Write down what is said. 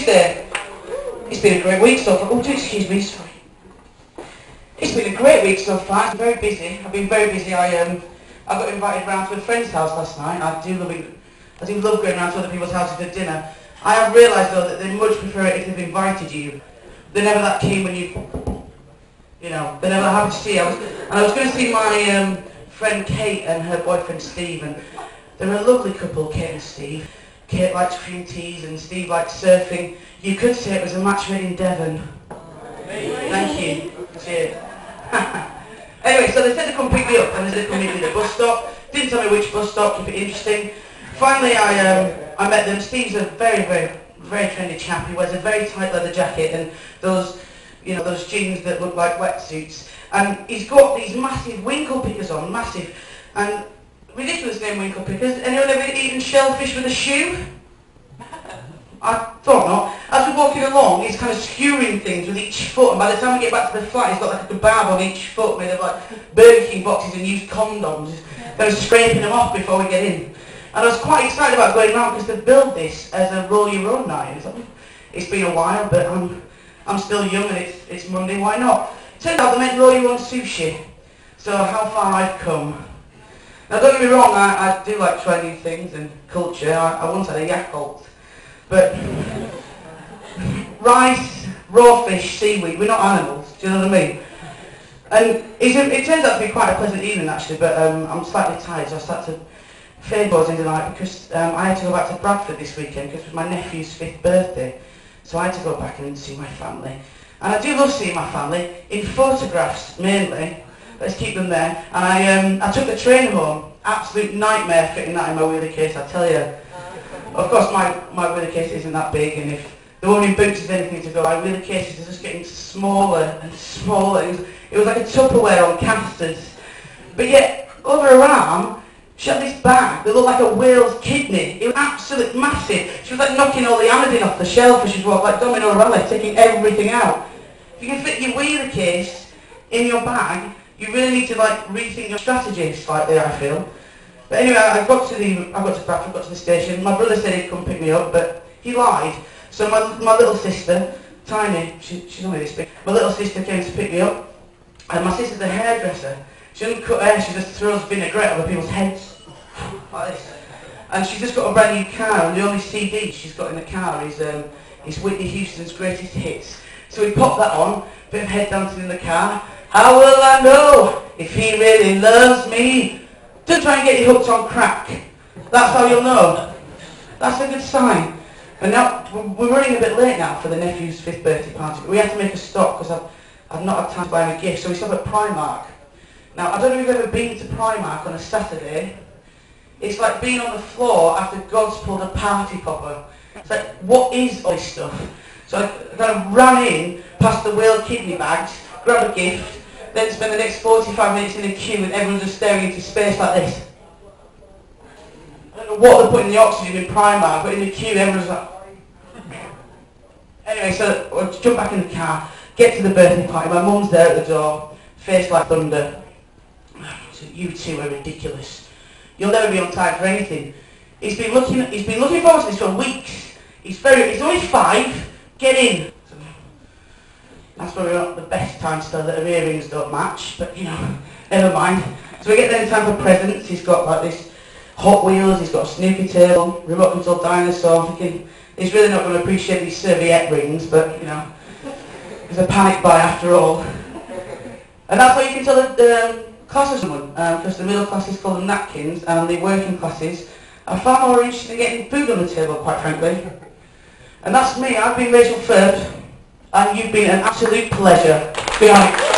Tuesday. It's been a great week so far. Oh, excuse me, sorry. It's been a great week so far. I've been very busy. I got invited round to a friend's house last night. I do love going round to other people's houses for dinner. I have realised though that they much prefer it if they've invited you. They're never that keen when you know, they're never happy to see you. I was going to see my friend Kate and her boyfriend Steve, and they're a lovely couple, Kate and Steve. Kate likes cream teas and Steve likes surfing. You could say it was a match made in Devon. Thank you. Cheers. Anyway, so they said to come pick me up, and they said to come meet me at the bus stop. Didn't tell me which bus stop, keep it interesting. Finally, I met them. Steve's a very trendy chap. He wears a very tight leather jacket and those jeans that look like wetsuits. And he's got these massive winkle pickers on, massive, and ridiculous name winkle pickers. Anyone ever eaten shellfish with a shoe? I thought not. As we're walking along, he's kind of skewering things with each foot, and by the time we get back to the flat, he's got like a kebab on each foot made of like Burger King boxes and used condoms. He's kind of scraping them off before we get in. And I was quite excited about going round because they built this as a roll your own night. It's been a while, but I'm still young and it's Monday, why not? Turns out they meant roll your own sushi. So how far I've come. Now don't get me wrong, I do like trying new things and culture. I once had a Yakult. But rice, raw fish, seaweed, we're not animals, do you know what I mean? And it turns out to be quite a pleasant evening actually, but I'm slightly tired, so I start to fade towards in the night because I had to go back to Bradford this weekend because it was my nephew's 5th birthday. So I had to go back and see my family. And I do love seeing my family, in photographs mainly. Let's keep them there. And I took the train home. Absolute nightmare fitting that in my wheelie case, I tell you. Of course, my wheelie case isn't that big, and if the one in boots is anything to go, my wheelie cases are just getting smaller and smaller. It was like a Tupperware on casters. But yet, over her arm, she had this bag that looked like a whale's kidney. It was absolutely massive. She was like knocking all the anodine off the shelf as she walked, like Domino Rally, taking everything out. If you can fit your wheelie case in your bag, you really need to like rethink your strategy slightly, I feel. But anyway, I got to Bradford, got to the station. My brother said he'd come pick me up, but he lied. So my little sister, Tiny, she's only this big, my little sister came to pick me up, and my sister's a hairdresser. She doesn't cut hair, she just throws vinaigrette over people's heads, like this. And she's just got a brand new car, and the only CD she's got in the car is Whitney Houston's Greatest Hits. So we popped that on, bit of head dancing in the car. How will I know if he really loves me? Don't try and get you hooked on crack. That's how you'll know. That's a good sign. And now, we're running a bit late now for the nephew's 5th birthday party. We have to make a stop because I've not had time to buy him a gift, so we stop at Primark. Now, I don't know if you've ever been to Primark on a Saturday. It's like being on the floor after God's pulled a party popper. It's like, what is all this stuff? So I kind of ran in, past the whale kidney bags, grabbed a gift, then spend the next 45 minutes in a queue and everyone's just staring into space like this. I don't know what they're putting in the oxygen in Primark, but in the queue everyone's like... Anyway, so I jump back in the car, get to the birthday party, my mum's there at the door, face like thunder. So you two are ridiculous. You'll never be on time for anything. He's been looking forward to this for weeks. He's only 5, get in. That's probably not the best time to tell that her earrings don't match, but you know, never mind. So we get there in time for presents. He's got like this Hot Wheels, he's got a snooker table, remote control dinosaur. I'm thinking, he's really not going to appreciate these serviette rings, but you know, it's a panic buy after all. And that's how you can tell the class of someone, because the middle classes call them napkins, and the working classes are far more interested in getting food on the table, quite frankly. And that's me. I've been Rachael Firth. And you've been an absolute pleasure. Good night.